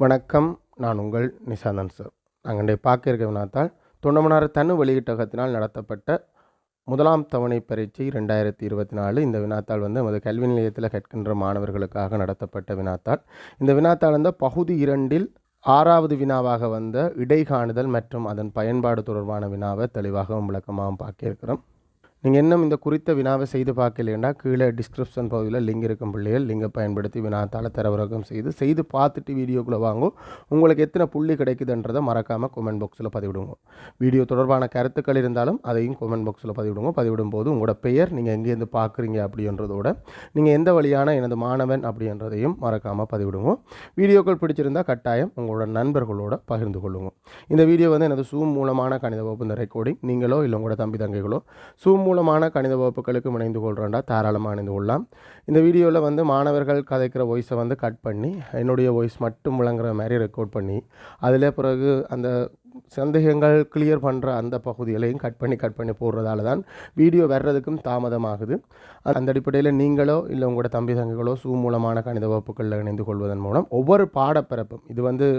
வணக்கம். நான் உங்கள் நிசாந்தன் சார். நாங்கள் பார்க்க இருக்க வினாத்தால் தொண்டமனார் தனு வெளியீட்டகத்தினால் நடத்தப்பட்ட முதலாம் தவணை பரீட்சை 2024. இந்த வினாத்தாள் நமது கல்வி நிலையத்தில் கற்கின்ற மாணவர்களுக்காக நடத்தப்பட்ட வினாத்தாள். இந்த வினாத்தாள் பகுதி 2இல் 6வது வினாவாக இடைகாணுதல் மற்றும் அதன் பயன்பாடு தொடர்பான வினாவை தெளிவாகவும் விளக்கமாகவும் பார்க்க இருக்கிறோம். நீங்கள் இன்னும் இந்த குறித்த வினாவை செய்து பார்க்கலைன்னா கீழே டிஸ்கிரிப்ஷன் பகுதியில் லிங்க் இருக்கும் பிள்ளைகள் லிங்கை பயன்படுத்தி வினாத்தால் தரவிறக்கம் செய்து பார்த்துட்டு வீடியோக்குள்ளே வாங்கும். உங்களுக்கு எத்தனை புள்ளி கிடைக்குதுன்றதை மறக்காமல் கமெண்ட் பாக்ஸில் பதிவிடுங்க. வீடியோ தொடர்பான கருத்துக்கள் இருந்தாலும் அதையும் கமெண்ட் பாக்ஸில் பதிவிடும் போது உங்களோட பெயர், நீங்கள் எங்கேருந்து பார்க்குறீங்க அப்படின்றதோட நீங்கள் எந்த வழியான எனது மாணவன் அப்படின்றதையும் மறக்காமல் பதிவிடுங்க. வீடியோக்கள் பிடிச்சிருந்தால் கட்டாயம் உங்களோட நண்பர்களோட பகிர்ந்து கொள்ளுங்க. இந்த வீடியோ எனது சூம் மூலமான கணித வகுப்பு இந்த ரெக்கார்டிங் நீங்களோ இல்லை உங்களோட தம்பி தங்கைகளோ சூம் மூலமான கணித வகுப்புகளுக்கு இணைந்து கொள்கிறேன்டா தாராளமாக இணைந்து கொள்ளலாம். இந்த வீடியோவில் மாணவர்கள் கதைக்கிற வாய்ஸை கட் பண்ணி என்னுடைய வாய்ஸ் மட்டும் விளங்குற மாதிரி ரெக்கார்ட் பண்ணி அதில் பிறகு அந்த சந்தேகங்கள் கிளியர் பண்ணுற அந்த பகுதிகளையும் கட் பண்ணி போடுறதால தான் வீடியோ வர்றதுக்கும் தாமதமாகுது. அந்த அடிப்படையில் நீங்களோ இல்லை உங்களோட தம்பி தங்கைகளோ சூம் மூலமான கணித வகுப்புகளில் இணைந்து கொள்வதன் மூலம் ஒவ்வொரு பாடப்பிறப்பும் இது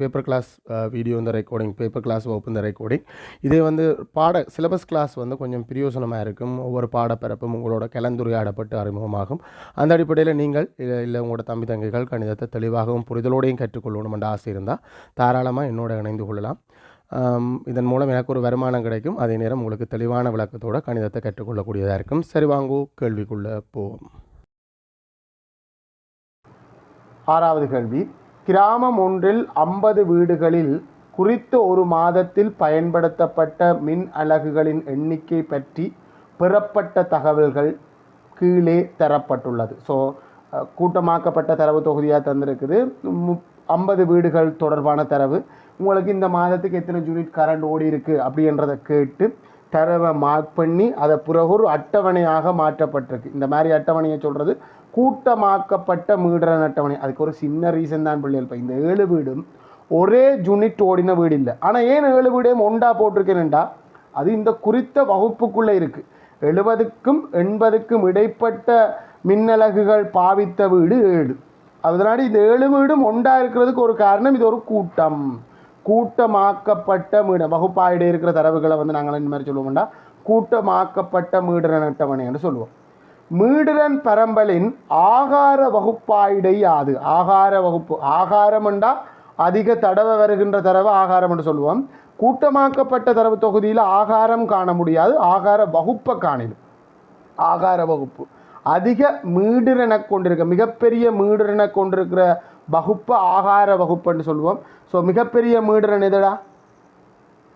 பேப்பர் கிளாஸ் வீடியோ இந்த ரெக்கார்டிங், பேப்பர் கிளாஸ் வகுப்பு இந்த ரெக்கார்டிங், இதே சிலபஸ் கிளாஸ் கொஞ்சம் பிரயோசனமாக இருக்கும். ஒவ்வொரு பாடப்பிறப்பும் உங்களோட கலந்துரையாடப்பட்டு அறிமுகமாகும். அந்த அடிப்படையில் நீங்கள் இல்லை உங்களோட தம்பி தங்கைகள் கணிதத்தை தெளிவாகவும் புரிதலோடையும் கற்றுக்கொள்ளணும் என்ற ஆசை இருந்தால் தாராளமாக என்னோட இணைந்து கொள்ளலாம். இதன் மூலம் எனக்கு ஒரு வருமானம் கிடைக்கும். அதே நேரம் உங்களுக்கு தெளிவான விளக்கத்தோடு கணிதத்தை கற்றுக்கொள்ளக்கூடியதாக இருக்கும். சரி, வாங்கோ கேள்விக்குள்ளே போவோம். 6வது கேள்வி. கிராமம் ஒன்றில் 50 வீடுகளில் குறித்த ஒரு மாதத்தில் பயன்படுத்தப்பட்ட மின் அலகுகளின் எண்ணிக்கை பற்றி பெறப்பட்ட தகவல்கள் கீழே தரப்பட்டுள்ளது. ஸோ கூட்டமாக்கப்பட்ட தரவு தொகுதியாக தந்திருக்குது. 50 வீடுகள் தொடர்பான தரவு. உங்களுக்கு இந்த மாதத்துக்கு எத்தனை யூனிட் கரண்ட் ஓடி இருக்குது அப்படின்றத கேட்டு தரவை மார்க் பண்ணி அதை பிறகு ஒரு அட்டவணையாக மாற்றப்பட்டிருக்கு. இந்த மாதிரி அட்டவணையை சொல்கிறது கூட்டமாக்கப்பட்ட மீடரன் அட்டவணை. அதுக்கு ஒரு சின்ன ரீசன் தான் பிள்ளைகள். இப்போ இந்த 7 வீடும் ஒரே யூனிட் ஓடின வீடு இல்லை. ஆனால் ஏன் 7 வீடையும் ஒன்றா போட்டிருக்கேன்டா, அது இந்த குறித்த வகுப்புக்குள்ளே இருக்குது. 70க்கும் 80க்கும் இடைப்பட்ட மின்னலகுகள் பாவித்த வீடு 7. அதனால இந்த 7 வீடும் ஒன்றா இருக்கிறதுக்கு ஒரு காரணம், இது ஒரு கூட்டமாக்கப்பட்ட வகுப்பாயிட இருக்கிற தரவுகளை நாங்கள் இந்த மாதிரி சொல்லுவோம்டா கூட்டமாக்கப்பட்ட மீடரன் அட்டவணை என்று சொல்லுவோம். மீடரன் பரம்பலின் ஆகார வகுப்பாயிடை யாது? ஆகார வகுப்பு, ஆகாரம்ண்டா அதிக தடவை வருகின்ற தரவு ஆகாரம் என்று சொல்லுவோம். கூட்டமாக்கப்பட்ட தரவு தொகுதியில் ஆகாரம் காண முடியாது, ஆகார வகுப்பை காணிடும். ஆகார வகுப்பு அதிக மீடரனை கொண்டிருக்க, மிகப்பெரிய மீடரனை கொண்டிருக்கிற வகுப்பு ஆகார வகுப்புன்னு சொல்லுவோம். ஸோ மிகப்பெரிய மீடரன் எதுடா?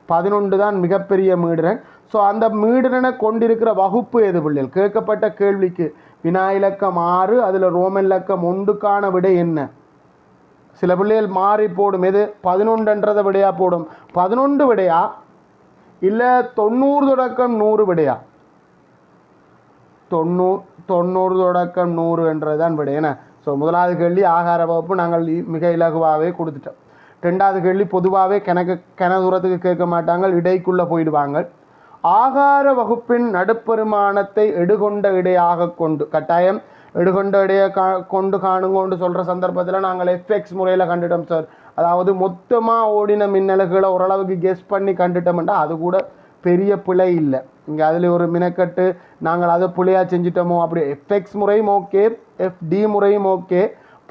11 தான் மிகப்பெரிய மீடரன். ஸோ அந்த மீடரனை கொண்டிருக்கிற வகுப்பு எது பிள்ளைகள்? கேட்கப்பட்ட கேள்விக்கு வினா இலக்கம் 6, அதில் ரோமன் இலக்கம் 1க்கான விடை என்ன? சில பிள்ளைகள் மாறி போடும். எது 11ன்றதை விடையா போடும்? 11 விடையா இல்லை 90 தொடக்கம் 100 விடையா? 90 தொடக்கம் 100 என்றதான் விடை என்ன? ஸோ முதலாவது கேள்வி ஆகார வகுப்பு நாங்கள் மிக இலகுவாகவே கொடுத்துட்டோம். 2வது கேள்வி பொதுவாகவே கன தூரத்துக்கு கேட்க மாட்டாங்க, இடைக்குள்ளே போயிடுவாங்க. ஆகார வகுப்பின் நடுப்பெருமானத்தை எடுகொண்ட இடையாக கொண்டு, கட்டாயம் எடுகொண்ட இடையை கொண்டு காணுங்கொண்டு சொல்கிற சந்தர்ப்பத்தில் நாங்கள் எஃப்எக்ஸ் முறையில் கண்டுட்டோம் சார். அதாவது மொத்தமாக ஓடின மின்னலுகளை ஓரளவுக்கு கெஸ் பண்ணி கண்டுட்டோம்னா அது கூட பெரிய பிழை இல்லை. இங்கே அதில் ஒரு மினக்கட்டு நாங்கள் அதை பிழையாக செஞ்சிட்டோமோ அப்படி. எஃப்எக்ஸ் முறையும் ஓகே, எஃப்டி முறையும் ஓகே.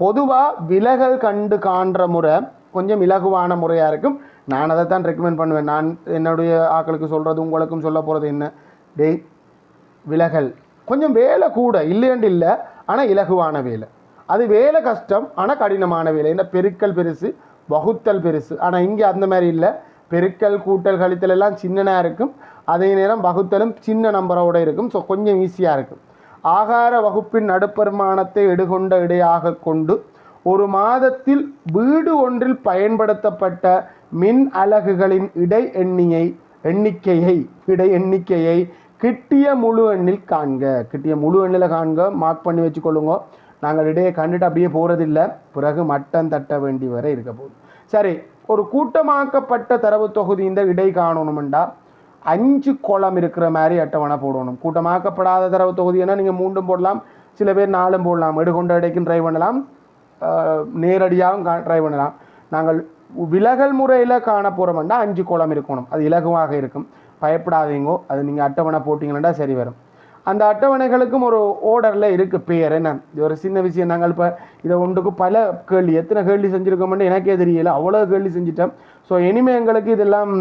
பொதுவாக விலகல் கண்டு காண்ற முறை கொஞ்சம் இலகுவான முறையாக இருக்கும். நான் அதை தான் ரெக்கமெண்ட் பண்ணுவேன். நான் என்னுடைய ஆக்களுக்கு சொல்கிறது, உங்களுக்கும் சொல்ல போகிறது என்ன, விலகல் கொஞ்சம் வேலை கூட இல்லையண்டு இல்லை, ஆனால் இலகுவான வேலை. அது வேலை கஷ்டம், ஆனால் கடினமான வேலை. என்ன பெருக்கல் பெருசு, வகுத்தல் பெருசு. ஆனால் இங்கே அந்த மாதிரி இல்லை. பெருக்கல் கூட்டல் கழித்தல் எல்லாம் சின்னனாக இருக்கும், அதே நேரம் வகுத்தலும் சின்ன நம்பரோடு இருக்கும். ஸோ கொஞ்சம் ஈஸியாக இருக்கும். ஆகார வகுப்பின் நடுப்பெருமானத்தை எடுகொண்ட இடையாக கொண்டு ஒரு மாதத்தில் வீடு ஒன்றில் பயன்படுத்தப்பட்ட மின் அலகுகளின் இடை எண்ணிக்கையை கிட்டிய முழு எண்ணில் காண்க. கிட்டிய முழு எண்ணில் காண்க, மார்க் பண்ணி வச்சுக்கொள்ளுங்க. நாங்கள் இடையே கண்டுட்டு அப்படியே போகிறதில்லை, பிறகு மட்டம் தட்ட வேண்டி வரை இருக்க போகுது. சரி, ஒரு கூட்டமாக்கப்பட்ட தரவு தொகுதி இந்த இடை காணணுமெண்டா 5 கோலம் இருக்கிற மாதிரி அட்டவணை போடணும். கூட்டமாக்கப்படாத தரவு தொகுதினா நீங்கள் 3 போடலாம், சில பேர் 4 போடலாம். எடுகொண்ட இடைக்கும் ட்ரை பண்ணலாம், நேரடியாகவும் ட்ரை பண்ணலாம். நாங்கள் விலகல் முறையில் காண போகிறோம்னா 5 கோலம் இருக்கணும். அது இலகுவாக இருக்கும், பயப்படாதீங்கோ. அது நீங்கள் அட்டவணை போட்டிங்கன்னா சரி வரும். அந்த அட்டவணைகளுக்கும் ஒரு ஓர்டரில் இருக்குது பேர். என்ன இது ஒரு சின்ன விஷயம். நாங்கள் இப்போ இதை ஒன்றுக்கு பல கேள்வி, எத்தனை கேள்வி செஞ்சுருக்கோம்னு எனக்கே தெரியல, அவ்வளோ கேள்வி செஞ்சிட்டோம். ஸோ இனிமேல் எங்களுக்கு இதெல்லாம்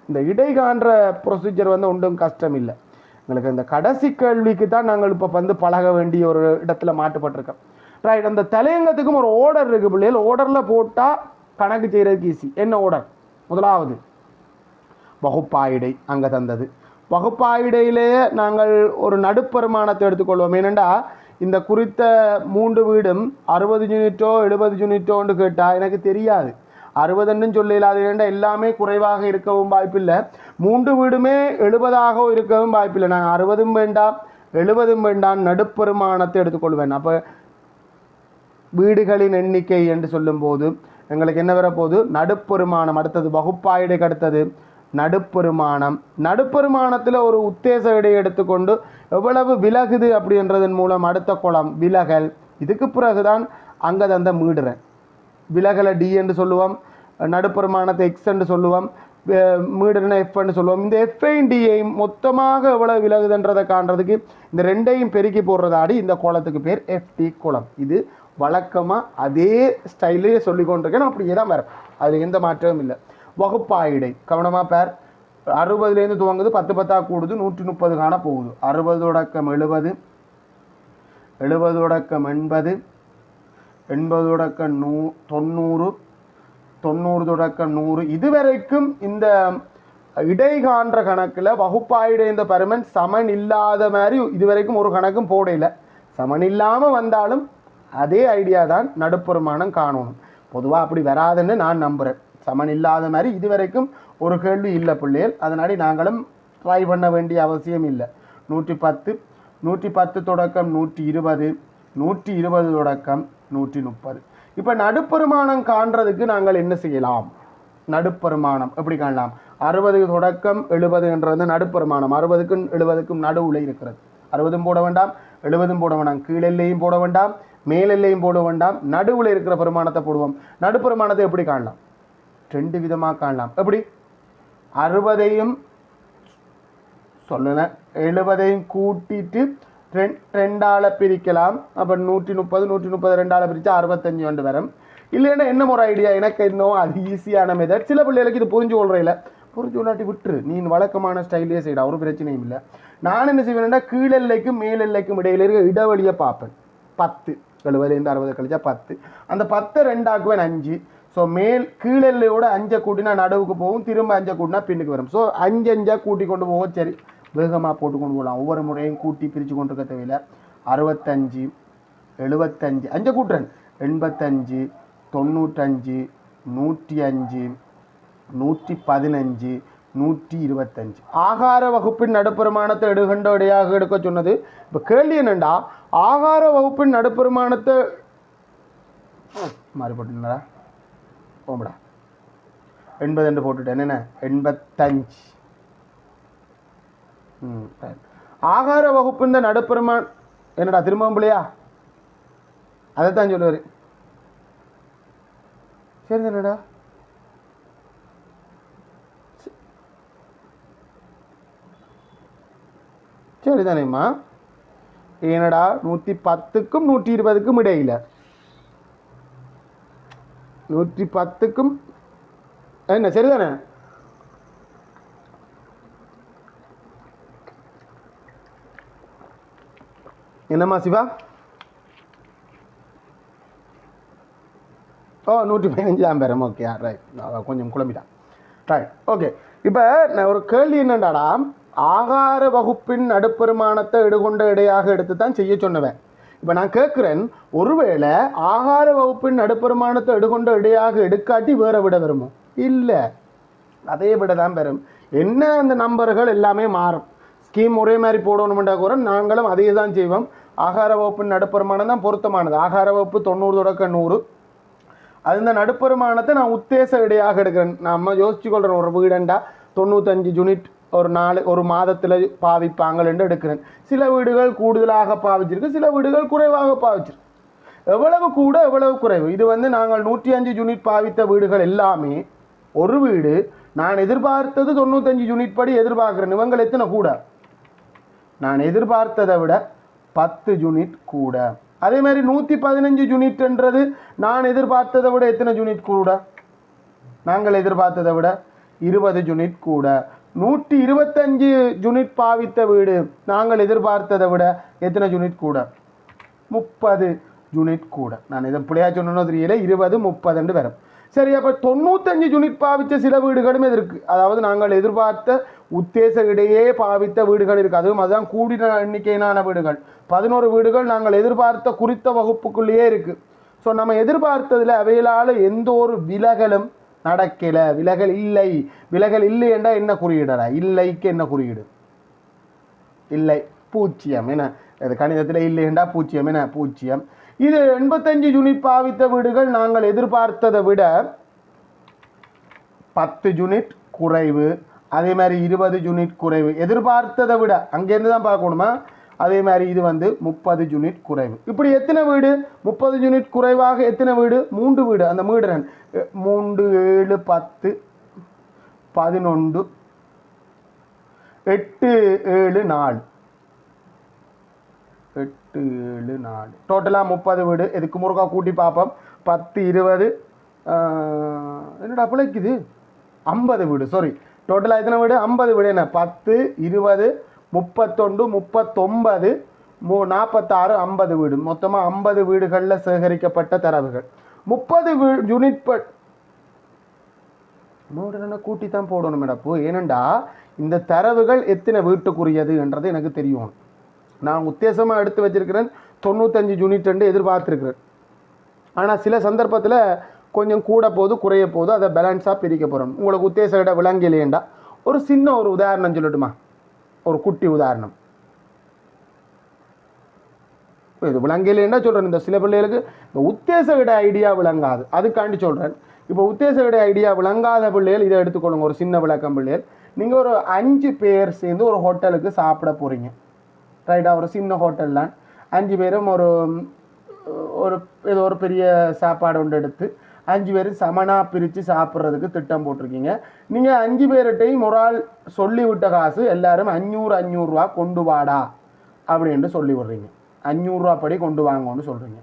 இந்த இடைக்காண்ற ப்ரொசீஜர் வந்து ஒன்றும் கஷ்டம் இல்லை. எங்களுக்கு இந்த கடைசி கேள்விக்கு தான் நாங்கள் இப்போ வந்து பழக வேண்டிய ஒரு இடத்துல மாட்டுப்பட்டிருக்கோம். ரைட். அந்த தலையங்கத்துக்கும் ஒரு ஓர்டர் இருக்குது பிள்ளைகள். ஓர்டரில் போட்டால் கணக்கு செய்கிறதுக்கு ஈஸி. என்ன ஓர்டர்? முதலாவது வகுப்பாயிடை அங்கே தந்தது. வகுப்பாயிடையிலேயே நாங்கள் ஒரு நடுப்பெருமானத்தை எடுத்துக்கொள்வோம். ஏனெண்டா இந்த குறித்த 3 வீடும் 60 யூனிட்டோ 70 யூனிட்டோன்னு கேட்டால் எனக்கு தெரியாது. 60ன்னு சொல்லலாது. ஏன்னா எல்லாமே குறைவாக இருக்கவும் வாய்ப்பில்லை. 3 வீடுமே 70ஆக இருக்கவும் வாய்ப்பில்லை. நான் 60 வேண்டாம் 70 வேண்டாம், நடுப்பெருமானத்தை எடுத்துக்கொள்வேன். அப்போ வீடுகளின் எண்ணிக்கை என்று சொல்லும்போது எங்களுக்கு என்ன வரப்போகுது? நடுப்பெருமானம். அடுத்தது வகுப்பாயிடைக்கு அடுத்தது நடுப்பெருமானம். நடுப்பெருமானத்தில் ஒரு உத்தேச இடையை எடுத்துக்கொண்டு எவ்வளவு விலகுது அப்படின்றதன் மூலம் அடுத்த கோலம் விலகல். இதுக்கு பிறகுதான் அங்கே தந்த மீடுறேன். விலகலை டி என்று சொல்லுவோம், நடுப்பெருமானத்தை எக்ஸ் என்று சொல்லுவோம், மீடுனா எஃப் என்று சொல்லுவோம். இந்த எஃப்ஐயும் டியையும் மொத்தமாக எவ்வளவு விலகுதுன்றதை காண்றதுக்கு இந்த ரெண்டையும் பெருக்கி போடுறதாடி இந்த கோலத்துக்கு பேர் எஃப்டி கோலம். இது வழக்கமாக அதே ஸ்டைலே சொல்லி கொண்டிருக்கேன். அப்படியே தான் வரும், அதில் எந்த மாற்றமும் இல்லை. வகுப்பாயிடை கவனமாக பேர். 60லேருந்து துவங்குது, 10 10 கூடுது, 130 காண போகுது. 60 தொடக்கம் 70, 70 தொடக்கம் 80, 80 தொடக்கம் 90, 90 தொடக்கம் 100. இதுவரைக்கும் இந்த இடைகாண்ற கணக்கில் வகுப்பாயிடை இந்த பருமன் சமன் இல்லாத மாதிரி இதுவரைக்கும் ஒரு கணக்கும் போடையில். சமன் இல்லாமல் வந்தாலும் அதே ஐடியா தான் நடுப்பெருமானம் காணணும். பொதுவாக அப்படி வராதுன்னு நான் நம்புகிறேன். சமன் இல்லாத மாதிரி இதுவரைக்கும் ஒரு கேள்வி இல்லை பிள்ளைகள். அதனாடி நாங்களும் ட்ரை பண்ண வேண்டிய அவசியம் இல்லை. 110, 110 தொடக்கம் 120, 120 தொடக்கம் 130. இப்போ நடுப்பெருமானம் காண்றதுக்கு நாங்கள் என்ன செய்யலாம்? நடுப்பெருமானம் எப்படி காணலாம்? 60 தொடக்கம் 70ன்றது நடுப்பெருமானம். 60க்கும் 70க்கும் நடுவில் இருக்கிறது. 60 போட வேண்டாம், 70 போட வேண்டாம், கீழெல்லையும் போட வேண்டாம், மேலெல்லையும் போட வேண்டாம், நடுவில் இருக்கிற பெருமானத்தை போடுவோம். நடுப்பெருமானத்தை எப்படி காணலாம்? 2 விதமாக காணலாம். எப்படி? 60ஐயும் சொல்லலை 70ஐயும் கூட்டிட்டு 2ஆல் பிரிக்கலாம். அப்போ 130, 130 2ஆல் பிரித்தா 65 வந்து வரும். இல்லைன்னா என்ன ஒரு ஐடியா, எனக்கு இன்னும் அது ஈஸியான மெத்தட். சில பிள்ளைகளுக்கு இது புரிஞ்சு கொள்றையில் புரிஞ்சு கொள்ளாட்டி விட்டுரு, நீ வழக்கமான ஸ்டைலே செய்யடா, ஒரு பிரச்சனையும் இல்லை. நான் என்ன செய்வேன்னா கீழெல்லைக்கும் மேலெல்லைக்கும் இடையில இருக்க இடைவெளியை பார்ப்பேன். 10, 70லேருந்து 60 கழிச்சா 10. அந்த 10 2ஆக்குவேன் 5. ஸோ கீழெல்லையோட 5 கூட்டினா நடுவுக்கு போகும், திரும்ப 5 கூட்டினா பின்னுக்கு வரும். ஸோ 5 5 கூட்டி கொண்டு போவோம். சரி, வேகமாக போட்டு கொண்டு போகலாம். ஒவ்வொரு முறையும் கூட்டி பிரித்து கொண்டு இருக்க தேவையில்லை. 65, 75, 5 கூட்டுறேன், 85, 95, 105, 115, 125. ஆகார வகுப்பின் நடுப்பெருமானத்தை எடுகண்ட இடையாக எடுக்க சொன்னது. இப்போ கேள்வி என்னண்டா, ஆகார வகுப்பின் நடுப்பெருமானத்தை மாறி போட்டுங்களா? போடா 80 என்று போட்டுட்டேன். என்ன 85. ஆகார வகுப்பு இந்த நடுப்பெருமான் என்னடா திரும்பவும் பிள்ளையா? அதைத்தான் சொல்லுவார். சரி தானடா, சரி தானேம்மா? ஏனடா 110க்கும் 120க்கும் இடையில 110க்கும் என்ன சரிதானே? என்னம்மா சிவா? 115 ஆம்பேரம். Okay, right. கொஞ்சம் குழம்பிட்டான். Right, okay. இப்போ நான் ஒரு கேள்வி என்னண்டாடா, ஆகார வகுப்பின் நடுப்பெருமானத்தை எடுகொண்ட இடையாக எடுத்து தான் செய்ய சொன்னவன். இப்போ நான் கேட்குறேன், ஒருவேளை ஆகார வகுப்பின் நடுப்பெருமானத்தை எடுகொண்ட இடையாக எடுக்காட்டி வேற விட வருமோ? இல்லை, அதே விட தான் பெறும். என்ன அந்த நம்பர்கள் எல்லாமே மாறும். ஸ்கீம் ஒரே மாதிரி போடணுமெண்டா கூட நாங்களும் அதே தான் செய்வோம். ஆகார வகுப்பின் நடுப்பெருமானம் தான் பொருத்தமானது. ஆகார வகுப்பு 90 தொடக்க 100. அது இந்த நடுப்பெருமானத்தை நான் உத்தேச இடையாக எடுக்கிறேன். நம்ம யோசிச்சு கொள்கிறேன், ஒரு வீடண்டா 95 யூனிட் ஒரு மாதத்தில் பாவிப்பாங்கள் என்று எடுக்கிறேன். சில வீடுகள் கூடுதலாக பாவிச்சிருக்கு, சில வீடுகள் குறைவாக பாவிச்சிருக்கு. எவ்வளவு கூட எவ்வளவு குறைவு. இது வந்து நாங்கள் 105 யூனிட் பாவித்த வீடுகள் எல்லாமே ஒரு வீடு நான் எதிர்பார்த்தது 95 யூனிட் படி எதிர்பார்க்குறேன். இவங்கள் எத்தனை கூட? நான் எதிர்பார்த்ததை விட 10 யூனிட் கூட. அதே மாதிரி 115 யூனிட்ன்றது நான் எதிர்பார்த்ததை விட எத்தனை யூனிட் கூட? நாங்கள் எதிர்பார்த்ததை விட 20 யூனிட் கூட. 125 யூனிட் பாவித்த வீடு நாங்கள் எதிர்பார்த்ததை விட எத்தனை யூனிட் கூட? 30 யூனிட் கூட. நான் இதை பிள்ளையா சொன்னோ தெரியல, 20 30 வரும். சரி, அப்போ 95 யூனிட் பாவித்த சில வீடுகளும் இருக்குது. அதாவது நாங்கள் எதிர்பார்த்த உத்தேச இடையே பாவித்த வீடுகள் இருக்குது. அதுவும் அதுதான் கூடின எண்ணிக்கையிலான வீடுகள். 11 வீடுகள் நாங்கள் எதிர்பார்த்த குறித்த வகுப்புக்குள்ளேயே இருக்குது. ஸோ நம்ம எதிர்பார்த்ததில் அவைகளால் எந்த ஒரு விலகலும் நடக்கலை. விலகல் இல்லை. விலகல் இல்லை என்றால் என்ன குறியீடா? இல்லைக்கு என்ன குறியீடு? இல்லை, பூஜ்ஜியம். என்ன அது கணிதத்தில் இல்லை என்றால் பூஜ்ஜியம். என்ன பூஜ்ஜியம். இது 85 யூனிட் பாவித்த வீடுகள் நாங்கள் எதிர்பார்த்ததை விட 10 யூனிட் குறைவு. அதே மாதிரி 20 யூனிட் குறைவு. எதிர்பார்த்ததை விட அங்கேருந்து தான் பார்க்கணுமா? அதே மாதிரி இது வந்து 30 யூனிட் குறைவு. இப்படி எத்தனை வீடு? 30 யூனிட் குறைவாக எத்தனை வீடு? 3 வீடு. அந்த வீடு 3 7 10 11 8 7 4 8 7 4 டோட்டலாக 30 வீடு. இதுக்கு முருகா கூட்டி பார்ப்போம். 10 20 என்னடா பிழைக்குது? 50 வீடு. சாரி, டோட்டலாக எத்தனை வீடு? 50 வீடு. என்ன 10 20 31 39 46 50 வீடு. மொத்தமாக 50 வீடுகளில் சேகரிக்கப்பட்ட தரவுகள். 30 யூனிட் கூட்டி தான் போடணும் மேடப்போ. ஏனெண்டா இந்த தரவுகள் எத்தனை வீட்டுக்குரியது என்றது எனக்கு தெரியும். நான் உத்தேசமாக எடுத்து வச்சிருக்கிறேன் 95 யூனிட் என்று எதிர்பார்த்துருக்கிறேன். ஆனால் சில சந்தர்ப்பத்தில் கொஞ்சம் கூட போது குறைய போது அதை பேலன்ஸாக பிரிக்க போகிறோம். உங்களுக்கு உத்தேச இட விளங்கலையேண்டா ஒரு சின்ன ஒரு உதாரணம் சொல்லட்டுமா? ஒரு குட்டி உதாரணம். இது விளங்கலையேண்டா சொல்கிறேன். இந்த சில பிள்ளைகளுக்கு இந்த உத்தேச இட ஐடியா விளங்காது, அதுக்காண்டி சொல்கிறேன். இப்போ உத்தேச இட ஐடியா விளங்காத பிள்ளைகள் இதை எடுத்துக்கொள்ளுங்க. ஒரு சின்ன விளக்கம் பிள்ளைகள். நீங்கள் ஒரு 5 பேர் சேர்ந்து ஒரு ஹோட்டலுக்கு சாப்பிட போகிறீங்க, ரைட்டா? ஒரு சின்ன ஹோட்டல் தான். 5 பேரும் ஒரு ஏதோ ஒரு பெரிய சாப்பாடு ஒன்று எடுத்து 5 பேரும் சமனாக பிரித்து சாப்பிட்றதுக்கு திட்டம் போட்டிருக்கீங்க. நீங்கள் 5 பேர்கிட்டையும் ஒரு ஆள் சொல்லிவிட்ட காசு எல்லாரும் 500 ரூபா கொண்டு வாடா அப்படின்ட்டு சொல்லி விடுறீங்க. 500 ரூபா படி கொண்டு வாங்கன்னு சொல்கிறீங்க.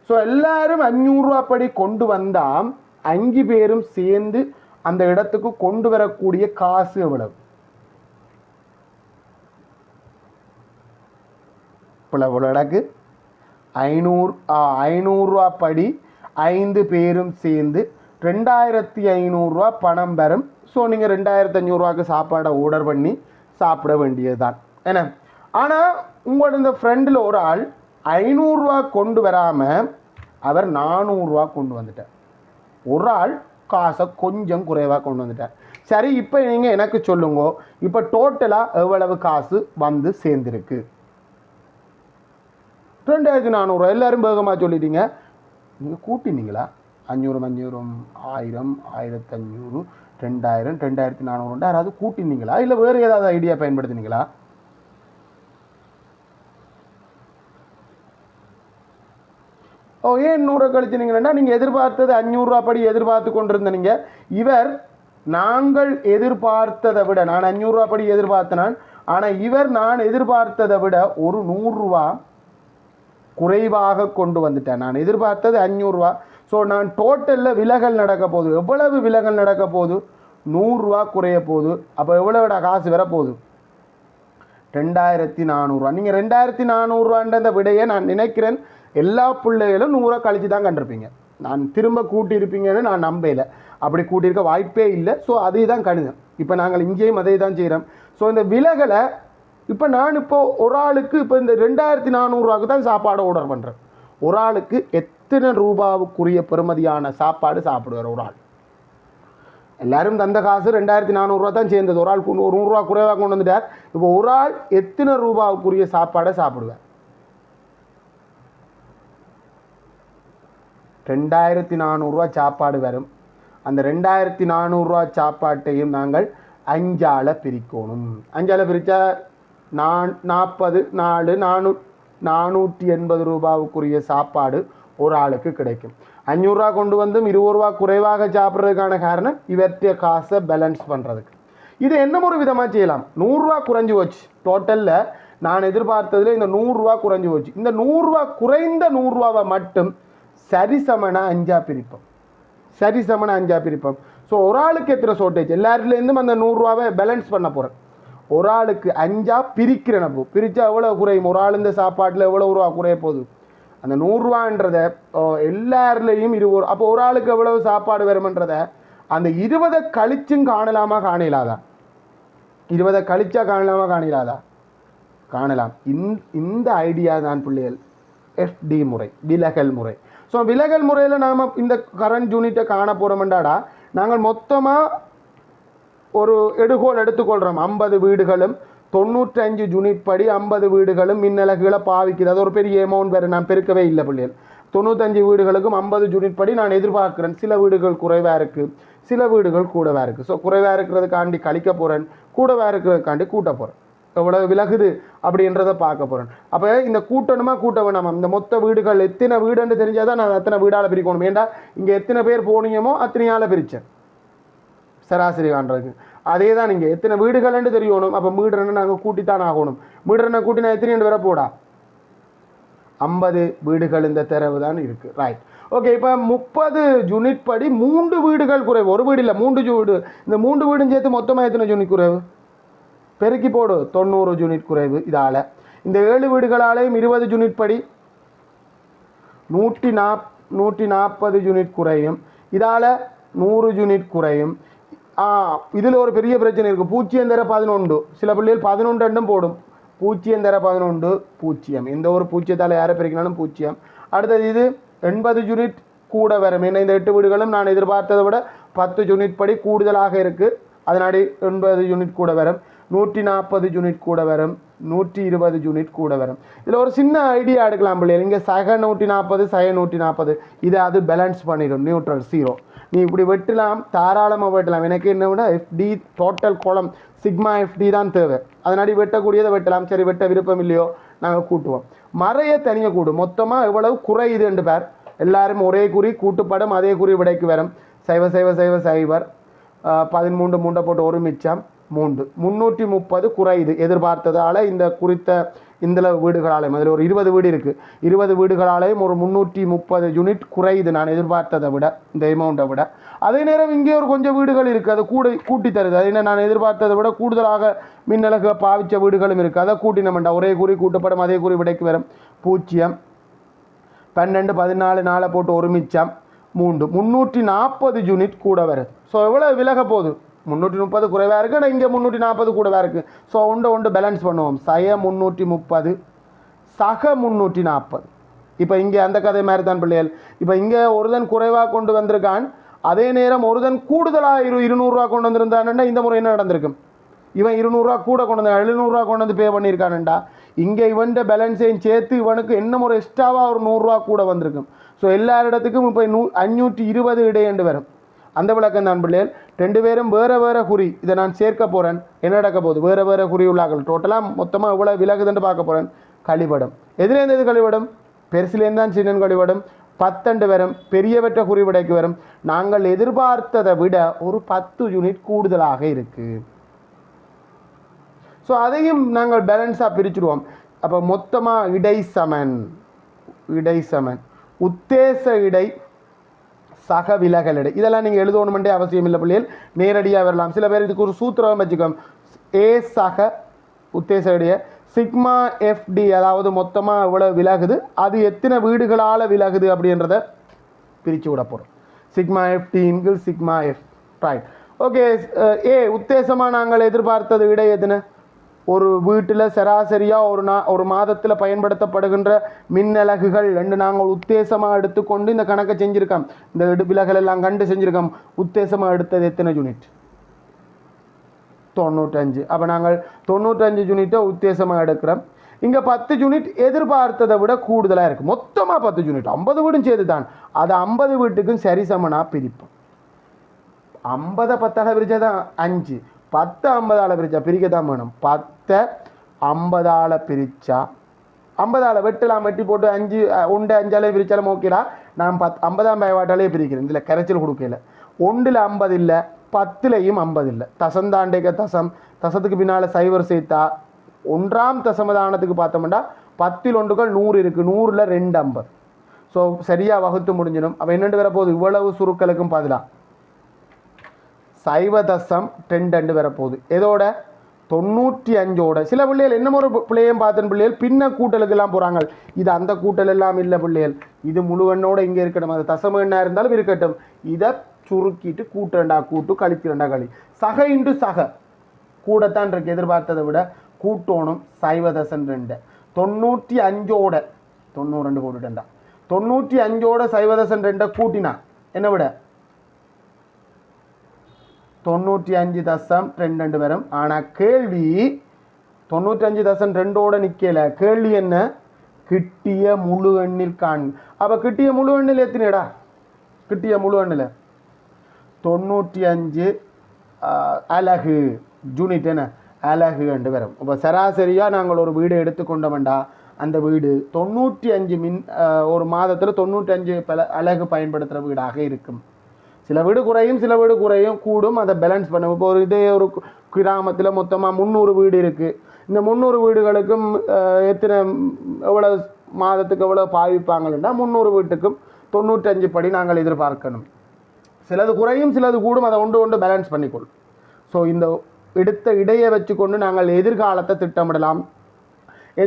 ஸோ எல்லாரும் 500 ரூபா படி கொண்டு வந்தால் 5 பேரும் சேர்ந்து அந்த இடத்துக்கு கொண்டு வரக்கூடிய காசு எவ்வளவு? பிளவுடக்கு 500 ரூபா படி 5 பேரும் சேர்ந்து 2500 ரூபா பணம் பெறும். ஸோ நீங்கள் 2500 ரூபாய்க்கு சாப்பாடை ஆர்டர் பண்ணி சாப்பிட வேண்டியது தான் என்ன. ஆனால் உங்களோட இந்த ஃப்ரெண்டில் ஒரு ஆள் 500 ரூபா கொண்டு வராமல் அவர் 400 ரூபா கொண்டு வந்துட்டார். ஒரு ஆள் காசை கொஞ்சம் குறைவாக கொண்டு வந்துட்டார். சரி, இப்போ நீங்கள் எனக்கு சொல்லுங்க, இப்போ டோட்டலாக எவ்வளவு காசு வந்து சேர்ந்துருக்கு? 2400 ரூபா. எல்லாரும் வேகமாக சொல்லிட்டீங்க. நீங்கள் கூட்டினீங்களா? 500 1000 1500 2000 2400 யாராவது கூட்டினீங்களா? இல்லை வேறு ஏதாவது ஐடியா பயன்படுத்தினீங்களா? ஏன் 100 கழிச்சுனீங்கன்னா நீங்கள் எதிர்பார்த்தது 500 ரூபா படி எதிர்பார்த்து கொண்டிருந்தீங்க. இவர் நாங்கள் எதிர்பார்த்ததை விட, நான் 500 ரூபா படி எதிர்பார்த்தனான், ஆனால் இவர் நான் எதிர்பார்த்ததை விட ஒரு 100 ரூபா குறைவாக கொண்டு வந்துட்டேன். நான் எதிர்பார்த்தது 500 ரூபா. ஸோ நான் டோட்டலில் விலகல் நடக்க போகுது. எவ்வளவு விலகல் நடக்க போகுது? 100 ரூபா குறைய போகுது. அப்போ எவ்வளோட காசு வரப்போகுது? 2400 ரூபா. நீங்கள் 2400 ரூபான்ற அந்த விடையை நான் நினைக்கிறேன் எல்லா பிள்ளைகளும் 100 கழிச்சு தான் கண்டிருப்பீங்க. நான் திரும்ப கூட்டியிருப்பீங்கன்னு நான் நம்பல. அப்படி கூட்டியிருக்க வாய்ப்பே இல்லை. ஸோ அதே தான் கணிதம். இப்போ நாங்கள் இங்கேயும் அதே தான் செய்கிறோம். ஸோ இந்த விலகலை இப்போ நான் ஒரு ஆளுக்கு இப்போ இந்த 2400 ரூபாய்க்கு தான் சாப்பாடு ஆர்டர் பண்ணுறேன். ஒரு ஆளுக்கு எத்தனை ரூபாவுக்குரிய பெறுமதியான சாப்பாடு சாப்பிடுவார் ஒரு ஆள்? எல்லாரும் தந்த காசு 2400 ரூபா தான் சேர்ந்தது. ஒரு ஆளுக்கு 100 ரூபா குறைவாக கொண்டு வந்துட்டார். இப்போ ஒரு ஆள் எத்தனை ரூபாவுக்குரிய சாப்பாடை சாப்பிடுவார்? 2400 ரூபா சாப்பாடு வரும். அந்த 2400 ரூபா சாப்பாட்டையும் நாங்கள் 5ஆல் பிரிக்கணும். 5ஆல் பிரித்தா 40 4 480 ரூபாவுக்குரிய சாப்பாடு ஒரு ஆளுக்கு கிடைக்கும். 500 ரூபா கொண்டு வந்தும் 20 ரூபா குறைவாக சாப்பிட்றதுக்கான காரணம் இவற்றைய காசை பேலன்ஸ் பண்ணுறதுக்கு. இது என்ன ஒரு விதமாக செய்யலாம். 100 ரூபா குறைஞ்சி போச்சு டோட்டலில், நான் எதிர்பார்த்ததில் இந்த 100 ரூபா குறைஞ்சி போச்சு. இந்த 100 ரூபா குறைந்த 100 ரூபாவை மட்டும் சரிசமனா 5 பிரிப்போம். சரிசமனா 5 பிரிப்போம். ஸோ ஒரு ஆளுக்கு எத்தனை ஷார்ட்டேஜ், எல்லாருலேருந்தும் அந்த 100 ரூபாவை பேலன்ஸ் பண்ண போகிறேன். ஒரு ஆளுக்கு 5 பிரிக்கிறேன். அப்போ பிரித்தா எவ்வளோ குறையும், ஒரு ஆள் இந்த சாப்பாட்டில் எவ்வளோ ரூபா குறைய போகுது. அந்த 100 ரூபான்றதை எல்லாருலேயும் 20, அப்போ ஒரு ஆளுக்கு எவ்வளவு சாப்பாடு வருமன்றதை அந்த 20 கழிச்சும் காணலாமா காணலாதா? 20 கழிச்சா காணலாமா காணலாதா? காணலாம். இந்த ஐடியா தான் பிள்ளைகள் FD முறை, விலகல் முறை. ஸோ விலகல் முறையில் நாம் இந்த கரண்ட் யூனிட்டை காண போகிறோம்டாடா, நாங்கள் மொத்தமாக ஒரு எடுகோல் எடுத்துக்கொள்கிறோம். 50 வீடுகளும் 95 யூனிட் படி 50 வீடுகளும் மின்னலகுகளை பாவிக்குது. அது ஒரு பெரிய அமௌண்ட் வேறு, நான் பெருக்கவே இல்லை பிள்ளைகள். 95 வீடுகளுக்கும் 50 யூனிட் படி நான் எதிர்பார்க்குறேன். சில வீடுகள் குறைவாக இருக்குது, சில வீடுகள் கூடவாக இருக்குது. ஸோ குறைவாக இருக்கிறதுக்காண்டி கழிக்க போகிறேன், கூடவாக இருக்கிறதுக்காண்டி கூட்ட போகிறேன். எவ்வளோ விலகுது அப்படின்றத பார்க்க போகிறேன். அப்போ இந்த கூட்டணுமா கூட்ட வேணாமா, இந்த மொத்த வீடுகள் எத்தனை வீடுன்னு தெரிஞ்சால் தான் நான் அத்தனை வீடால் பிரிக்கணும். ஏண்டா இங்கே எத்தனை பேர் போனீங்கமோ அத்தனையால் பிரித்தேன் சராசரி காண்றதுக்கு. அதே தான் நீங்கள் எத்தனை வீடுகள்னு தெரியணும். அப்போ மீடுறன்னு நாங்கள் கூட்டித்தான் ஆகணும். மீடுறனை கூட்டி நான் எத்தனை வர போடா 50 வீடுகள் இந்த தரவு தான் இருக்குது. Right, okay. இப்போ 30 யூனிட் படி 3 வீடுகள் குறைவு. ஒரு வீடு இல்லை, 3 வீடு. இந்த 3 வீடும் சேர்த்து மொத்தமாக எத்தனை யூனிட் குறைவு? பெருக்கி போடு, 90 யூனிட் குறைவு. இதால் இந்த 7 வீடுகளாலேயும் 20 யூனிட் படி 140 யூனிட் குறையும். இதால் 100 யூனிட் குறையும். இதில் ஒரு பெரிய பிரச்சனை இருக்குது. 0.11. சில பிள்ளைகள் 11 போடும். 0.11 0. எந்த ஒரு பூஜ்ஜியத்தால் யாரை பிரிக்கணும் 0. அடுத்தது இது 80 யூனிட் கூட வரும். ஏன்னா இந்த 8 வீடுகளும் நான் எதிர்பார்த்ததை விட 10 யூனிட் படி கூடுதலாக இருக்குது. அதனாடி 80 யூனிட் கூட வரும். 140 யூனிட் கூட வரும். 120 யூனிட் கூட வரும். இதில் ஒரு சின்ன ஐடியா எடுக்கலாம் பிள்ளைகள். இங்கே சக 140 சக 140 இதை அது பேலன்ஸ் பண்ணிடும். நியூட்ரல் 0. நீ இப்படி வெட்டலாம், தாராளமாக வெட்டலாம். எனக்கு என்ன விட FD டோட்டல் கோலம் சிக்மா FD தான் தேவை. அதனாடி வெட்டக்கூடியதை வெட்டலாம். சரி, வெட்ட விருப்பம் இல்லையோ நாங்கள் கூட்டுவோம். மறைய தனியாக கூடும். மொத்தமாக எவ்வளவு குறையுது என்று பேர். எல்லாரும் ஒரே குறி கூட்டுப்படம் அதே குறி விடைக்கு வரும். 0 13 3 போட்டு ஒரு மிச்சம் 3 330 குறையுது எதிர்பார்த்ததால். இந்த குறித்த இந்த வீடுகளாலையும் அதில் ஒரு 20 வீடு இருக்குது. 20 வீடுகளாலையும் ஒரு 330 யூனிட் குறையுது நான் எதிர்பார்த்ததை விட, இந்த அமௌண்ட்டை விட. அதே நேரம் இங்கே ஒரு கொஞ்சம் வீடுகள் இருக்குது, அதை கூட்டி தருது. அது என்ன, நான் எதிர்பார்த்ததை விட கூடுதலாக மின்னலகு பாவித்த வீடுகளும் இருக்குது. அதை கூட்டினமெண்டா ஒரே குறி கூட்டப்படும் அதே குறி விடைக்கு வரும். 0 12 14 4 போட்டு ஒரு மிச்சம் 3 340 யூனிட் கூட வருது. ஸோ எவ்வளோ விலக போகுது? 330 குறைவாக இருக்குது, ஆனால் இங்கே 340 கூடவாக இருக்குது. ஸோ ஒன்று பேலன்ஸ் பண்ணுவோம். சய 330 சக 340. இப்போ இங்கே அந்த கதை மாதிரி தான் பிள்ளைகள். இப்போ இங்கே ஒருதன் குறைவாக கொண்டு வந்திருக்கான், அதே நேரம் ஒருதன் கூடுதலாக 200 ரூபா கொண்டு வந்திருந்தானுண்டா இந்த முறை என்ன நடந்திருக்கும்? இவன் 200 ரூபா கூட கொண்டு வந்து 700 ரூபா கொண்டு வந்து பே பண்ணியிருக்கானுண்டா. இங்கே இவன்ட பேலன்ஸையும் சேர்த்து இவனுக்கு என்ன முறை எக்ஸ்ட்ராவாக ஒரு 100 ரூபா கூட வந்திருக்கும். ஸோ எல்லா இடத்துக்கும் இப்போ 520 இடையண்டு வரும். அந்த விளக்கம் தான் பிள்ளைகள். 2 பேரும் வேறு வேறு குறி. இதை நான் சேர்க்க போகிறேன். என்ன நடக்க போகுது? வேறு வேறு குறி உள்ளாக்கள் டோட்டலாக மொத்தமாக இவ்வளோ விலகுதுன்னு பார்க்க போகிறேன். கழிபடும். எதுலேருந்து எது கழிபடும்? பெருசுலேருந்து தான் சின்ன கழிபடும். 10 வரும். பெரியவற்ற குறி விடைக்கு வரும். நாங்கள் எதிர்பார்த்ததை விட ஒரு 10 யூனிட் கூடுதலாக இருக்குது. ஸோ அதையும் நாங்கள் பேலன்ஸாக பிரிச்சுடுவோம். அப்போ மொத்தமாக இடை சமன் உத்தேச இடை சக விலகல் இடை. இதெல்லாம் நீங்கள் எழுதணுமெண்டே அவசியம் இல்லை பிள்ளைகள், நேரடியாக வரலாம். சில பேர் இதுக்கு ஒரு சூத்திரம் வச்சுக்கோம். A சக உத்தேச இடைய சிக்மா FD, அதாவது மொத்தமாக எவ்வளோ விலகுது, அது எத்தனை வீடுகளால் விலகுது அப்படின்றத பிரித்து விட போகிறோம். சிக்மா FD இன்கிள் சிக்மா F. Right, okay. உத்தேசமாக நாங்கள் எதிர்பார்த்தது விட எத்தனை? ஒரு வீட்டில் சராசரியாக ஒரு மாதத்தில் பயன்படுத்தப்படுகின்ற மின்னலகுகள் 2 நாங்கள் உத்தேசமாக எடுத்துக்கொண்டு இந்த கணக்கை செஞ்சுருக்கோம். இந்த விலகல் எல்லாம் கண்டு செஞ்சுருக்கோம். உத்தேசமாக எடுத்தது எத்தனை யூனிட்? 95. அப்போ நாங்கள் 95 யூனிட்டை உத்தேசமாக எடுக்கிறோம். இங்கே 10 யூனிட் எதிர்பார்த்ததை விட கூடுதலாக இருக்குது. மொத்தமாக 10 யூனிட் 50 வீடும் சேர்த்து தான். அது 50 வீட்டுக்கும் சரிசமனாக பிரிப்போம். 50 10ஆல் பிரித்தா தான் 5, 10 50ஆல் பிரித்தா பிரிக்க தான் வேணும். 10 50ஆல் பிரித்தா 50ஆல் வெட்டலாம், வெட்டி போட்டு 5 ஒன்று 5ஆலே பிரித்தாலும் ஓகேடா. நான் 50ஆம் பயவாட்டாலே பிரிக்கிறேன். இதில் கரைச்சல் கொடுக்கல. 1ல் 50 இல்லை, 10லையும் 50 இல்லை. தசந்தாண்டேக்க தசத்துக்கு பின்னால் சைவர் சேர்த்தா 1ஆம் தசமதானத்துக்கு பார்த்தோம்னா 10ல் 1கள் 100 இருக்குது. 100ல் 2 50. ஸோ சரியாக வகுத்து முடிஞ்சிடும். அப்போ என்னென்று வரப்போகுது, இவ்வளவு சுருக்களுக்கும் பதிலாக 0.22 வரப்போகுது. எதோட 95ஓட. சில பிள்ளைகள் என்ன ஒரு பிள்ளையும் பார்த்தன் பிள்ளைகள் பின்ன கூட்டலுக்கெல்லாம் போகிறாங்க. இது அந்த கூட்டல் எல்லாம் இல்லை பிள்ளைகள், இது முழு எண்ணோட இங்கே இருக்கட்டும். அது தசம எண்ணாக இருந்தாலும் இருக்கட்டும். இதை சுருக்கிட்டு கூட்டுறண்டா கூட்டு, கழிக்கிறண்டா கழி. சக இன்ட்டு சக கூடத்தான் இருக்கு, எதிர்பார்த்ததை விட கூட்டோணும். 0.2 95ஓட 92 போட்டுட்டேன்டா. 95ஓட 0.2 கூட்டினா என்ன விட 95.22 வரும். ஆனால் கேள்வி 95.2ஓட நிற்கல. கேள்வி என்ன, கிட்டிய முழு எண்ணில் காண். அப்போ கிட்டிய முழு எண்ணில் எத்தனைடா, கிட்டிய முழு எண்ணில் 95 அலகு யூனிட் என்ன அலகு என்று வரும். இப்போ சராசரியாக நாங்கள் ஒரு வீடு எடுத்துக்கொண்டோம்டா, அந்த வீடு 95 ஒரு மாதத்தில் 95 அலகு பயன்படுத்துகிற வீடாக இருக்கும். சில வீடு குறையும், சில வீடு கூடும். அதை பேலன்ஸ் பண்ணும். இப்போ இதே ஒரு கிராமத்தில் மொத்தமாக 300 வீடு இருக்குது. இந்த 300 வீடுகளுக்கும் எத்தனை எவ்வளோ மாதத்துக்கு எவ்வளோ பாவிப்பாங்கன்னா 300 வீட்டுக்கும் 95 படி நாங்கள் எதிர்பார்க்கணும். சிலது குறையும், சிலது கூடும். அதை ஒன்று பேலன்ஸ் பண்ணிக்கொள்ளும். ஸோ இந்த எடுத்த இடையை வச்சுக்கொண்டு நாங்கள் எதிர்காலத்தை திட்டமிடலாம்.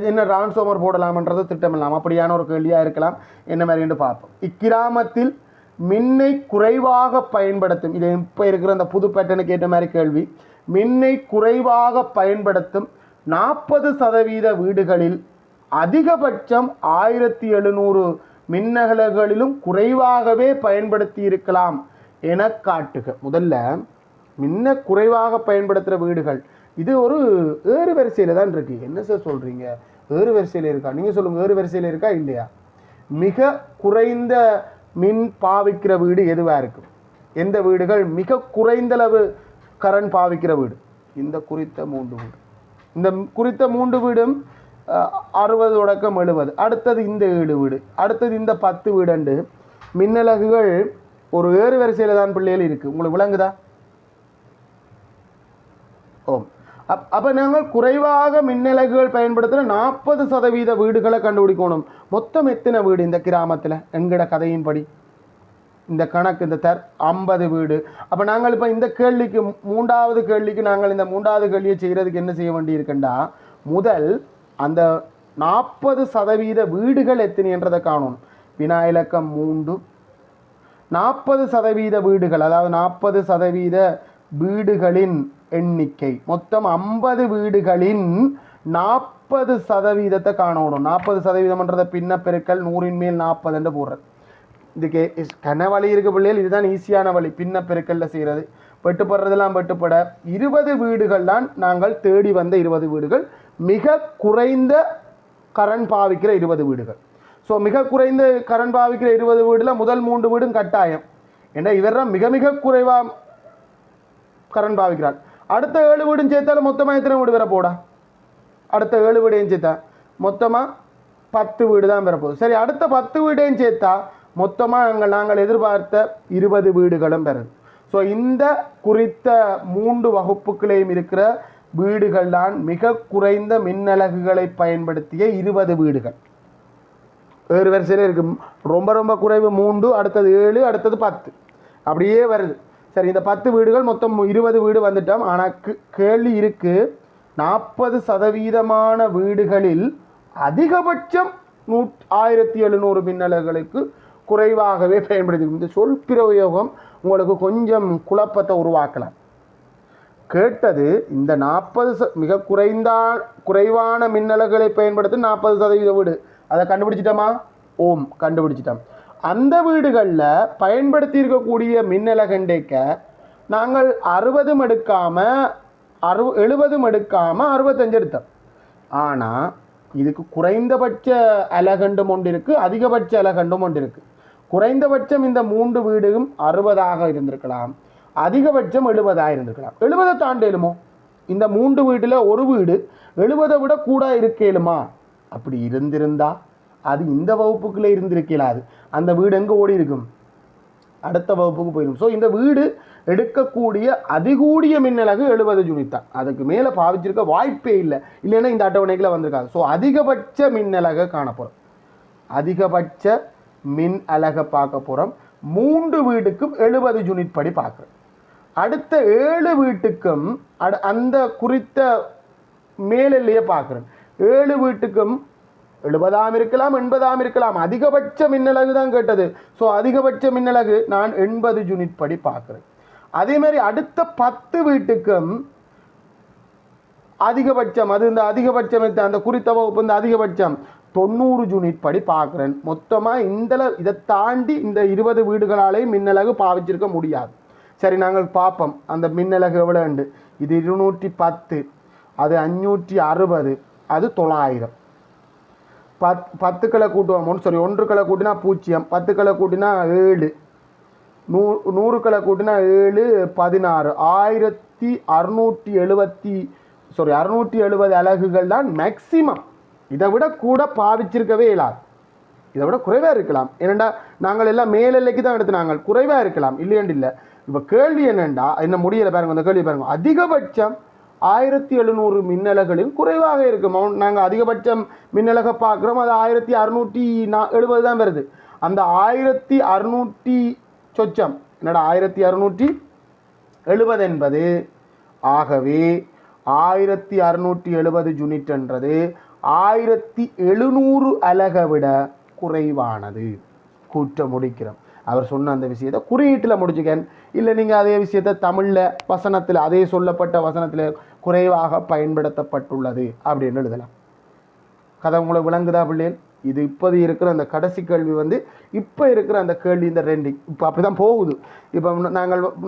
என்ன டிரான்ஸ்ஃபார்மர் போடலாம்ன்றதை திட்டமிடலாம். அப்படியான ஒரு கேள்வியாக இருக்கலாம். என்ன மாதிரின்னு பார்ப்போம். இக்கிராமத்தில் மின்னை குறைவாக பயன்படுத்தும், இது இப்போ இருக்கிற அந்த புது பேட்டனுக்கு ஏற்ற மாதிரி கேள்வி. மின்னை குறைவாக பயன்படுத்தும் 40% வீடுகளில் அதிகபட்சம் 1700 மின்னகல்களிலும் குறைவாகவே பயன்படுத்தி இருக்கலாம் என காட்டுக. முதல்ல மின்ன குறைவாக பயன்படுத்துகிற வீடுகள், இது ஒரு ஏறு வரிசையில் தான் இருக்குது. என்ன சார் சொல்கிறீங்க, ஏறு வரிசையில் இருக்கா? நீங்கள் சொல்லுங்கள், ஏறு வரிசையில் இருக்கா இல்லையா? மிக குறைந்த மின் பாவிக்கிற வீடு எதுவாக இருக்கும்? எந்த வீடுகள் மிக குறைந்தளவு கரண்ட் பாவிக்கிற வீடு? இந்த குறித்த 3 வீடு. இந்த குறித்த 3 வீடும் 60 தொடக்கம் 70. அடுத்தது இந்த 7 வீடு, அடுத்தது இந்த 10 வீடு. மின்னலகுகள் ஒரு ஏறு வரிசையில் தான் பிள்ளைகள் இருக்குது. உங்களுக்கு விளங்குதா? ஓம். அப்போ நாங்கள் குறைவாக மின்னலகுகள் பயன்படுத்துகிற 40% வீடுகளை கண்டுபிடிக்கணும். மொத்தம் எத்தனை வீடு இந்த கிராமத்தில்? எங்கட கதையின்படி இந்த கணக்கு இந்த 50 வீடு. அப்போ நாங்கள் இப்போ இந்த கேள்விக்கு 3வது கேள்விக்கு நாங்கள் இந்த 3வது கேள்வியை செய்கிறதுக்கு என்ன செய்ய வேண்டி இருக்குண்டா, முதல் அந்த 40% வீடுகள் எத்தனை என்றதை காணணும். வினா இலக்கம் 3. 40% வீடுகள், அதாவது 40% வீடுகளின் எண்ணிக்கை. மொத்தம் 50 வீடுகளின் 40% காணணும். 40%ன்றதை பின்ன பெருக்கல் 100ன் மேல் 40 என்று போடுறது. இதுக்கு கன வழி இருக்க பிள்ளைகள், இதுதான் ஈஸியான வழி. பின்ன பெருக்கல்ல செய்கிறது. வெட்டுப்படுறதெல்லாம் வெட்டுப்பட 20 வீடுகள் தான் நாங்கள் தேடி வந்த 20 வீடுகள். மிக குறைந்த கரண்ட் பாவிக்கிற 20 வீடுகள். ஸோ மிக குறைந்த கரண்ட் பாவிக்கிற 20 வீடில் முதல் 3 வீடும் கட்டாயம். ஏன்னா இவர்தான் மிக மிக குறைவாக கரண்ட் பாவிக்கிறார். அடுத்த 7 வீடும் சேர்த்தாலும் மொத்தமாக எத்தனை வீடு வர போடா? அடுத்த 7 வீடையும் சேர்த்தா மொத்தமாக 10 வீடு தான் வரப்போகுது. சரி, அடுத்த 10 வீடையும் சேர்த்தா மொத்தமாக நாங்கள் எதிர்பார்த்த 20 வீடுகளும் பெறுது. ஸோ இந்த குறித்த 3 வகுப்புகளையும் இருக்கிற வீடுகள் தான் மிக குறைந்த மின்னலகுகளை பயன்படுத்திய 20 வீடுகள். வேறு வரிசையில் இருக்கு. ரொம்ப ரொம்ப குறைவு 3, அடுத்தது 7, அடுத்தது 10, அப்படியே வருது. சரி, இந்த 10 வீடுகள் மொத்தம் 20 வீடு வந்துட்டோம். ஆனால் கேள்வி இருக்குது, 40% வீடுகளில் அதிகபட்சம் 1700 மின்னலகுகளுக்கு குறைவாகவே பயன்படுத்தி. இந்த சொல் பிரயோகம் உங்களுக்கு கொஞ்சம் குழப்பத்தை உருவாக்கலாம். கேட்டது இந்த 40 மிக குறைவான மின்னலகுகளை பயன்படுத்தி 40% வீடு. அதை கண்டுபிடிச்சிட்டோமா? ஓம், கண்டுபிடிச்சிட்டோம். அந்த வீடுகளில் பயன்படுத்தி இருக்கக்கூடிய மின்னலகண்டைக்க நாங்கள் 60 எடுக்காமல் 70 எடுக்காமல் 65 எடுத்தோம். ஆனால் இதுக்கு குறைந்தபட்ச அலகண்டும் ஒன்று இருக்குது, அதிகபட்ச அலகண்டும் ஒன்று இருக்குது. குறைந்தபட்சம் இந்த 3 வீடும் 60ஆக இருந்திருக்கலாம், அதிகபட்சம் 70ஆக இருந்திருக்கலாம். 70 தாண்டேலுமோ? இந்த 3 வீட்டில் ஒரு வீடு 70 விட கூட இருக்கேலுமா? அப்படி இருந்திருந்தா அது இந்த வகுப்புக்குள்ளே இருந்திருக்கலாது. அந்த வீடு எங்கே ஓடி இருக்கும்? அடுத்த வகுப்புக்கு போயிடும். ஸோ இந்த வீடு எடுக்கக்கூடிய அதிகூடிய மின்னலகு 70 யூனிட் தான். அதுக்கு மேலே பாவிச்சிருக்க வாய்ப்பே இல்லை. இல்லைன்னா இந்த அட்டவணைக்குள்ள வந்திருக்காது. ஸோ அதிகபட்ச மின்னலகை காண போகிறோம். அதிகபட்ச மின் அலகை பார்க்க போகிறோம். 3 வீட்டுக்கும் 70 யூனிட் படி பார்க்குறோம். அடுத்த 7 வீட்டுக்கும் அந்த குறித்த மேலையே பார்க்குறேன். 7 வீட்டுக்கும் 70 இருக்கலாம், 80 இருக்கலாம். அதிகபட்ச மின்னலகு தான் கேட்டது. ஸோ அதிகபட்ச மின்னலகு நான் 80 யூனிட் படி பார்க்குறேன். அதே மாதிரி அடுத்த 10 வீட்டுக்கும் அதிகபட்சம், அது இந்த அதிகபட்சம் அந்த குறித்த வகுப்பு இந்த அதிகபட்சம் 90 யூனிட் படி பார்க்குறேன். மொத்தமாக இதை தாண்டி இந்த 20 வீடுகளாலேயும் மின்னலகு பாவிச்சிருக்க முடியாது. சரி, நாங்கள் பார்ப்போம் அந்த மின்னலகு எவ்வளோ உண்டு. இது 210, அது 560, அது 900. 10 கிலோ கூட்டுவோம். சரி, 1 கிலோ கூட்டினா 0, 10 கிலோ கூட்டினா 7, 100 கிலோ கூட்டினா 7, 16, 670 அலகுகள் தான் மேக்சிமம். இதை விட கூட பாவிச்சிருக்கவே இல்லாது. இதை விட குறைவாக இருக்கலாம். ஏனெண்டா நாங்கள் எல்லாம் மேலெல்லைக்கு தான் எடுத்து நாங்கள் குறைவாக இருக்கலாம், இல்லையண்டு இல்லை. இப்போ கேள்வி என்னென்னா என்ன முடியலை பாருங்க. அந்த கேள்வி பாருங்க. அதிகபட்சம் 1700 மின்னலகளில் குறைவாக இருக்கும். நாங்கள் அதிகபட்சம் மின்னலகை பார்க்குறோம், அது 1670 தான் வருது. அந்த 1600 சொச்சம் என்னடா 1670 என்பது, ஆகவே 1670 யூனிட் என்றது 1700 அலகை விட குறைவானது. கூற்ற முடிக்கிறோம். அவர் சொன்ன அந்த விஷயத்தை குறியீட்டில் முடிச்சுக்கேன். இல்லை நீங்கள் அதே விஷயத்தை தமிழில் வசனத்தில், அதே சொல்லப்பட்ட வசனத்தில் குறைவாக பயன்படுத்தப்பட்டுள்ளது அப்படின்னு எழுதலாம். கதை உங்களுக்கு விளங்குதா பிள்ளைகள்? இது இப்போது இருக்கிற அந்த கடைசி கேள்வி இப்போ இருக்கிற அந்த கேள்வி இந்த ரெண்டிங் இப்போ அப்படி தான் போகுது. இப்போ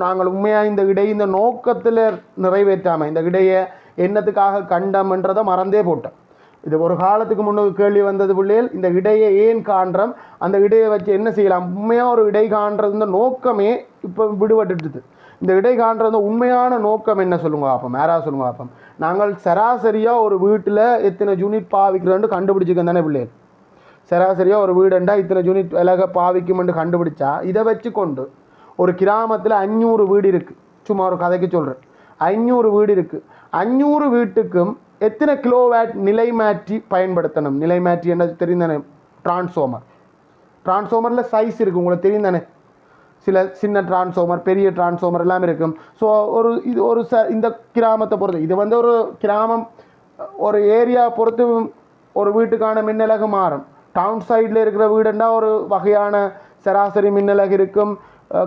நாங்கள் உண்மையாக இந்த இந்த நோக்கத்தில் நிறைவேற்றாமல் இந்த இடையை என்னத்துக்காக கண்டம்ன்றதை மறந்தே போட்டோம். இது ஒரு காலத்துக்கு முன்னுக்கு கேள்வி வந்தது பிள்ளைகள், இந்த இடையை ஏன் காண்றோம், அந்த இடையை வச்சு என்ன செய்யலாம். உண்மையாக ஒரு இடை காண்றது இந்த நோக்கமே இப்போ விடுபட்டுடுது. இந்த இடை காண்றது உண்மையான நோக்கம் என்ன சொல்லுங்க பார்ப்போம். யாராவது சொல்லுங்க பார்ப்போம். நாங்கள் சராசரியாக ஒரு வீட்டில் எத்தனை யூனிட் பாவிக்கிறோன்னு கண்டுபிடிச்சிக்க தானே பிள்ளைகள். சராசரியாக ஒரு வீடுண்டா இத்தனை யூனிட் விலக பாவிக்கும்னு கண்டுபிடிச்சா இதை வச்சு கொண்டு ஒரு கிராமத்தில் 500 வீடு இருக்குது. சும்மா ஒரு கதைக்கு சொல்கிறேன். 500 வீடு இருக்குது. 500 வீட்டுக்கும் எத்தனை கிலோவாட் நிலைமாற்றி பயன்படுத்தணும். நிலைமாற்றி என்ன தெரியும் தானே? டிரான்ஸ்ஃபார்மரில் சைஸ் இருக்குது, உங்களுக்கு தெரியும் தானே? சில சின்ன டிரான்ஸ்ஃபார்மர், பெரிய டிரான்ஸ்ஃபார்மர் எல்லாம் இருக்கும். ஸோ இந்த கிராமத்தை பொறுத்து இது ஒரு கிராமம், ஒரு ஏரியா பொறுத்து ஒரு வீட்டுக்கான மின்னலகு மாறும். டவுன் சைடில் இருக்கிற வீடுன்னா ஒரு வகையான சராசரி மின்னலகு இருக்கும்.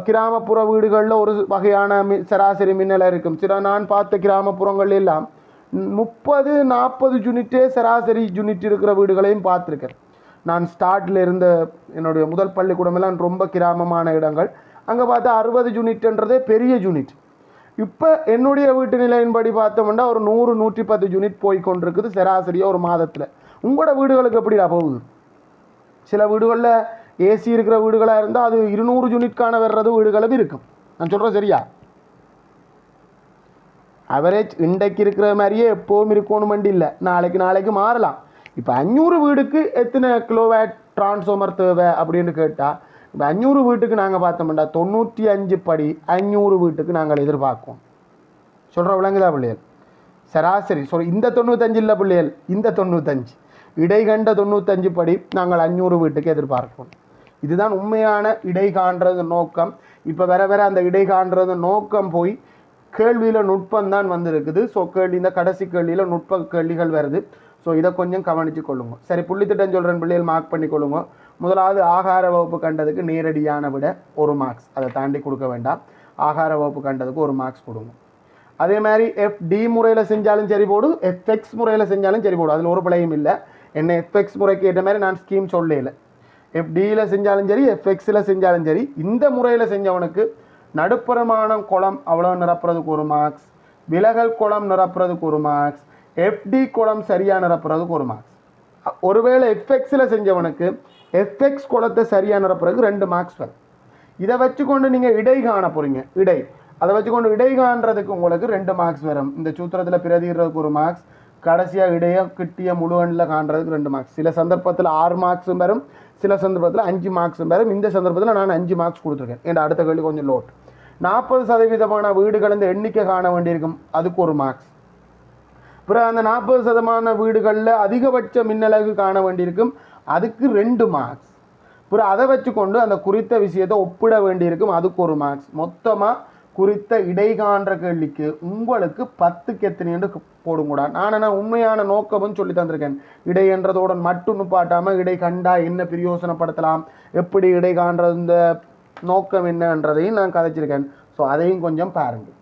கிராமப்புற வீடுகளில் ஒரு வகையான சராசரி மின்னலகு இருக்கும். நான் பார்த்த கிராமப்புறங்கள் எல்லாம் 30-40 யூனிட்டே சராசரி யூனிட் இருக்கிற வீடுகளையும் பார்த்துருக்கேன். நான் ஸ்டார்டில் இருந்த என்னுடைய முதல் பள்ளிக்கூடமெல்லாம் ரொம்ப கிராமமான இடங்கள். அங்கே பார்த்தா 60 யூனிட்ன்றதே பெரிய யூனிட். இப்போ என்னுடைய வீட்டு நிலையின்படி பார்த்தோம்னா ஒரு 100-110 யூனிட் போய் கொண்டிருக்குது சராசரியாக ஒரு மாதத்தில். உங்களோட வீடுகளுக்கு எப்படிடா போகுது? சில வீடுகளில் ஏசி இருக்கிற வீடுகளாக இருந்தால் அது 200 யூனிட்கான வர்றது வீடுகளும் இருக்கும். நான் சொல்கிறேன் சரியா? அவரேஜ் இன்றைக்கு இருக்கிற மாதிரியே எப்போவும் இருக்கணுமெண்டு இல்லை, நாளைக்கு மாறலாம். இப்போ 500 வீடுக்கு எத்தனை கிலோவாட் டிரான்ஸ்ஃபார்மர் தேவை அப்படின்னு கேட்டால், இப்போ 500 வீட்டுக்கு நாங்கள் பார்த்தோம்னா 95 படி 500 வீட்டுக்கு நாங்கள் எதிர்பார்க்கோம். சொல்கிற விளங்குதா பிள்ளைகள்? சராசரி இந்த 95 இல்லை பிள்ளைகள், இந்த 95 இடைகண்ட 95 படி நாங்கள் 500 வீட்டுக்கு எதிர்பார்க்கணும். இதுதான் உண்மையான இடை காண்றது நோக்கம். இப்போ வர அந்த இடை காண்றது நோக்கம் போய் கேள்வியில் நுட்பந்தான் வந்திருக்குது. ஸோ இந்த கடைசி கேள்வியில் நுட்ப கேள்விகள் வருது. ஸோ இதை கொஞ்சம் கவனித்து கொள்ளுங்க. சரி, புள்ளித்திட்டம் சொல்கிறேன் பிள்ளைகள், மார்க் பண்ணி கொள்ளுங்க. முதலாவது ஆகார வகுப்பு கண்டதுக்கு நேரடியான விட 1 மார்க்ஸ், அதை தாண்டி கொடுக்க வேண்டாம். ஆகார வகுப்பு கண்டதுக்கு 1 மார்க்ஸ் கொடுங்க. அதே மாதிரி FD முறையில் செஞ்சாலும் சரி போடு, FX முறையில் செஞ்சாலும் சரி போடு, அதில் ஒரு பிழையும் இல்லை. என்ன FX முறைக்கு ஏற்ற மாதிரி நான் ஸ்கீம் சொல்லலை. FDயில் செஞ்சாலும் சரி, FXயில் செஞ்சாலும் சரி, இந்த முறையில் செஞ்சவனுக்கு நடுப்பரமானம் குளம் அவ்வளோ நிரப்புறதுக்கு 1 மார்க்ஸ், விலகல் குளம் நிரப்புறதுக்கு 1 மார்க்ஸ், FD குளம் சரியாக நிரப்புறதுக்கு 1 மார்க்ஸ். ஒருவேளை FXயில் செஞ்சவனுக்கு FX குளத்தை சரியாக நிரப்புறதுக்கு 2 மார்க்ஸ் வரும். இதை வச்சுக்கொண்டு நீங்கள் இடை காண போகிறீங்க. அதை வச்சுக்கொண்டு இடை காண்றதுக்கு உங்களுக்கு 2 மார்க்ஸ் வரும். இந்த சூத்திரத்தில் பிரதிகிறதுக்கு 1 மார்க்ஸ், கடைசியாக இடைய கிட்டிய முழு எண்ணில் காண்றதுக்கு 2 மார்க்ஸ். சில சந்தர்ப்பத்தில் 6 மார்க்ஸும் வரும், சில சந்தர்ப்பத்தில் 5 மார்க்ஸும் வரும். இந்த சந்தர்ப்பத்தில் நான் 5 மார்க்ஸ் கொடுத்துருக்கேன். என் அடுத்த கேள்வி கொஞ்சம் லோட். 40% வீடுகள் இந்த எண்ணிக்கை காண வேண்டியிருக்கும், அதுக்கு 1 மார்க்ஸ். அப்புறம் அந்த 40% வீடுகளில் அதிகபட்ச மின்னலகு காண வேண்டியிருக்கும், அதுக்கு 2 மார்க்ஸ். அப்புறம் அதை வச்சுக்கொண்டு அந்த குறித்த விஷயத்தை ஒப்பிட வேண்டியிருக்கும், அதுக்கு 1 மார்க்ஸ். மொத்தமாக குறித்த இடை காண்ற கேள்விக்கு உங்களுக்கு 10க்கு எத்தனைன்னு போடுங்கூடா. நான் உண்மையான நோக்கமும் சொல்லி தந்திருக்கேன். இடை என்றதோட மட்டும் நுப்பாட்டாமல் இடை கண்டா என்ன பிரயோசனப்படுத்தலாம், எப்படி இடை காண்றது, இந்த நோக்கம் என்னன்றதையும் நான் கதைச்சிருக்கேன். ஸோ அதையும் கொஞ்சம் பாருங்கள்.